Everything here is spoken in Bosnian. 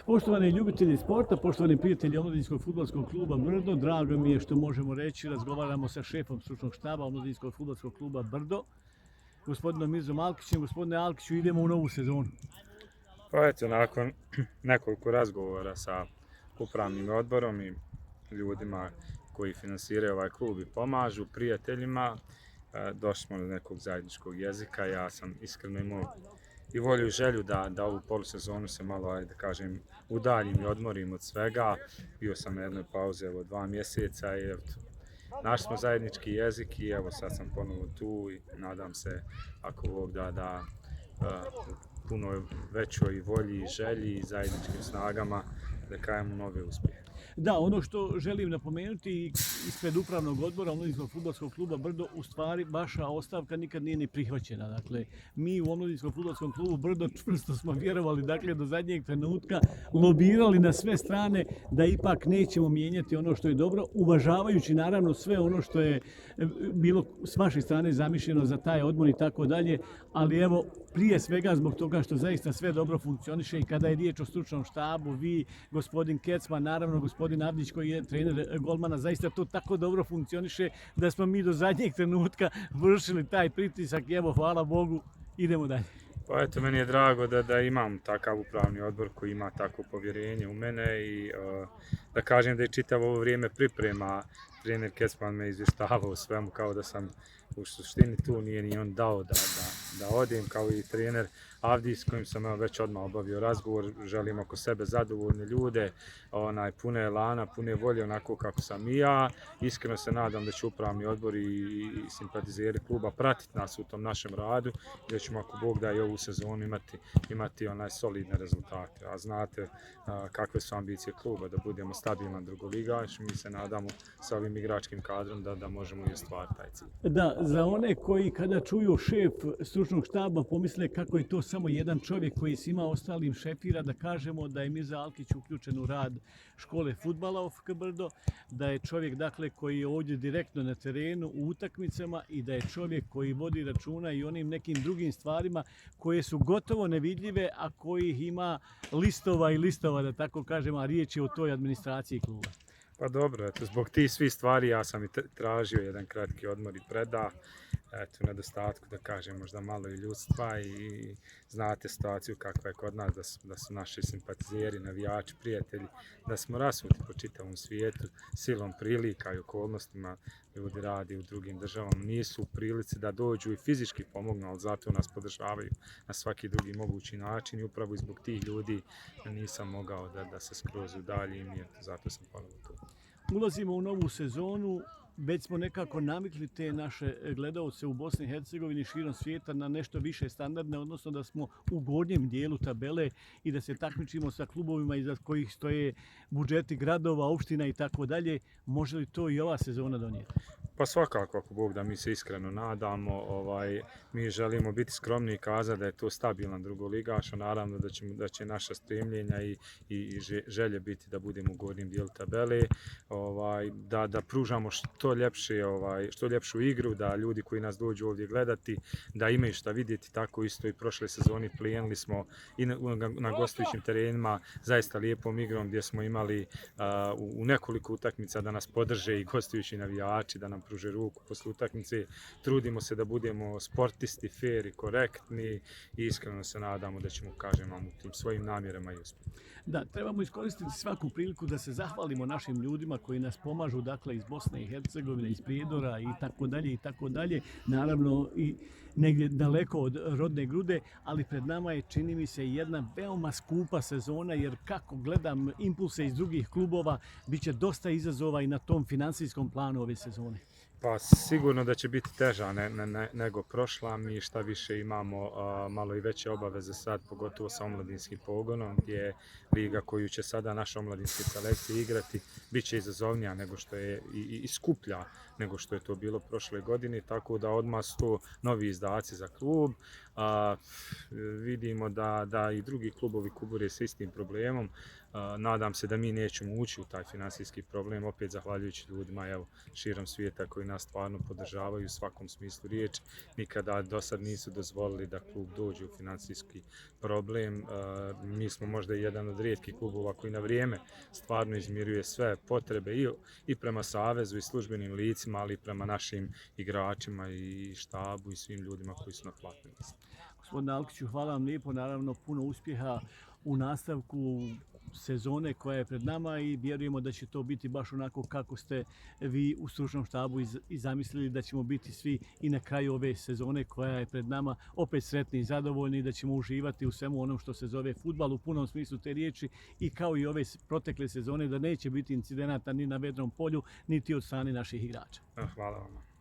Poštovani ljubitelji sporta, poštovani prijatelji Omladinskog fudbalskog kluba Brdo, drago mi je što možemo reći, razgovaramo sa šefom stručnog štaba Omladinskog fudbalskog kluba Brdo, gospodinom Mirzom Alkićem. Gospodine Alkiću, idemo u novu sezonu. Pa eto, nakon nekoliko razgovora sa upravnim odborom i ljudima koji finansiraju ovaj klub i pomažu, prijateljima, došli smo do nekog zajedničkog jezika. Ja sam iskreno imao i volju i želju da ovu polusezonu se malo, ajde da kažem, udaljim i odmorim od svega. Bio sam na jednoj pauzi, evo 2 mjeseca i eto, našli smo zajednički jezik i evo sad sam ponovo tu i nadam se, ako Bog da puno većoj volji i želji i zajedničkim snagama da kajemo nove uspjehe. Da, ono što želim napomenuti ispred upravnog odbora Omladinskog fudbalskog kluba Brdo, u stvari vaša ostavka nikad nije ni prihvaćena. Dakle, mi u Omladinskom fudbalskom klubu Brdo čvrsto smo vjerovali, dakle, do zadnjeg trenutka, lobirali na sve strane da ipak nećemo mijenjati ono što je dobro, uvažavajući naravno sve ono što je bilo s vaše strane zamišljeno za taj odmor i tako dalje, ali evo, prije svega zbog toga što zaista sve dobro funkcioniše i kada je riječ o stručnom štabu, vi, gospodin Kecman, naravno gospodin Avdić koji je trener golmana, zaista to tako dobro funkcioniše da smo mi do zadnjeg trenutka vršili taj pritisak i evo, hvala Bogu, idemo dalje. Pa eto, meni je drago da imam takav upravni odbor koji ima takvo povjerenje u mene i da kažem da je čitavo ovo vrijeme priprema. Trener Kecman me izvještavao o svemu kao da sam u suštini tu, nije ni on dao da odem, kao i trener Avdić s kojim sam već odmah obavio razgovor. Želim oko sebe zadovoljne ljude, pune elana, pune volje onako kako sam i ja. Iskreno se nadam da će upravni odbor i simpatizeri kluba pratiti nas u tom našem radu i da ćemo, ako Bog da, i ovu sezonu imati solidne rezultate. A znate kakve su ambicije kluba, da budemo stabilan drugoligaš. Mi se nadamo sa ovim igračkim kadrom da možemo i ostvariti taj cilj. Da, za one koji kada čuju šef stručnog štaba pomisle kako je to samo jedan čovjek koji svima ostalim šefira, da kažemo da je Mirza Alkić uključen u rad škole fudbala OFK Brdo, da je čovjek dakle koji je ovdje direktno na terenu u utakmicama i da je čovjek koji vodi računa i onim nekim drugim stvarima koje su gotovo nevidljive, a kojih ima listova i listova, da tako kažemo, a riječ je o toj administraciji kluba. Pa dobro, eto, zbog tih svih stvari ja sam i tražio jedan kratki odmor i preda. Eto, u nedostatku, da kažem, možda malo i ljudstva i znate situaciju kakva je kod nas, da su naši simpatizeri, navijači, prijatelji, da smo rasuti po čitavom svijetu, silom prilika i okolnostima. Ljudi radi u drugim državama, nisu u prilici da dođu i fizički pomognu, ali zato nas podržavaju na svaki drugi mogući način i upravo zbog tih ljudi nisam mogao da se skroz udaljim i zato sam ponovno tu. Ulazimo u novu sezonu, već smo nekako navikli te naše gledaoce u Bosni i Hercegovini, širom svijeta na nešto više standardne, odnosno da smo u gornjem dijelu tabele i da se takmičimo sa klubovima iza kojih stoje budžeti gradova, opština i tako dalje. Može li to i ova sezona donijeti? Pa svakako, ako Bog da, mi se iskreno nadamo, mi želimo biti skromni i kazati da je to stabilan drugoligaš, a naravno da će naša stremljenja i želje biti da budemo u gornjem dijelu tabele, da pružamo što ljepšu igru, da ljudi koji nas dođu ovdje gledati, da imaju šta vidjeti. Tako isto i prošle sezoni plijenili smo i na gostujućim terenima zaista lijepom igrom gdje smo imali u nekoliko utakmica da nas podrže i gostujući navijači, da nam pruže ruku posle utakmice. Trudimo se da budemo sportisti, fair i korektni i iskreno se nadamo da ćemo, kažem vam, u tim svojim namjerama i uspjeti. Da, trebamo iskoristiti svaku priliku da se zahvalimo našim ljudima koji nas pomažu, dakle iz Bosne i Hercegovine, iz Prijedora i tako dalje i tako dalje. Naravno i negdje daleko od rodne grude, ali pred nama je, čini mi se, jedna veoma skupa sezona, jer kako gledam impulse iz drugih klubova, bit će dosta izazova i na tom finansijskom planu ove sezone. Pa sigurno da će biti teža nego prošla. Mi šta više imamo malo i veće obaveze sad, pogotovo sa omladinskim pogonom, gdje je liga koju će sada naša omladinske selekcije igrati bit će izazovnija nego što je i skuplja nego što je to bilo prošle godine, tako da odmah su to novi izdaci za klub, Vidimo da i drugi klubovi kubure sa istim problemom. Nadam se da mi nećemo ući u taj finansijski problem, opet zahvaljujući ljudima evo, širom svijeta koji nas stvarno podržavaju u svakom smislu riječi. Nikada do sad nisu dozvolili da klub dođe u finansijski problem. Mi smo možda jedan od rijetkih klubova koji na vrijeme stvarno izmiruje sve potrebe i prema savezu i službenim licima, ali i prema našim igračima i štabu i svim ljudima koji su na platnoj listi. Gospodine Alkiću, hvala vam lijepo, naravno puno uspjeha u nastavku sezone koja je pred nama i vjerujemo da će to biti baš onako kako ste vi u stručnom štabu i zamislili, da ćemo biti svi i na kraju ove sezone koja je pred nama opet sretni i zadovoljni i da ćemo uživati u svemu onom što se zove fudbal u punom smislu te riječi i kao i ove protekle sezone da neće biti incidenata ni na vedrom polju niti od strane naših igrača. Hvala vam.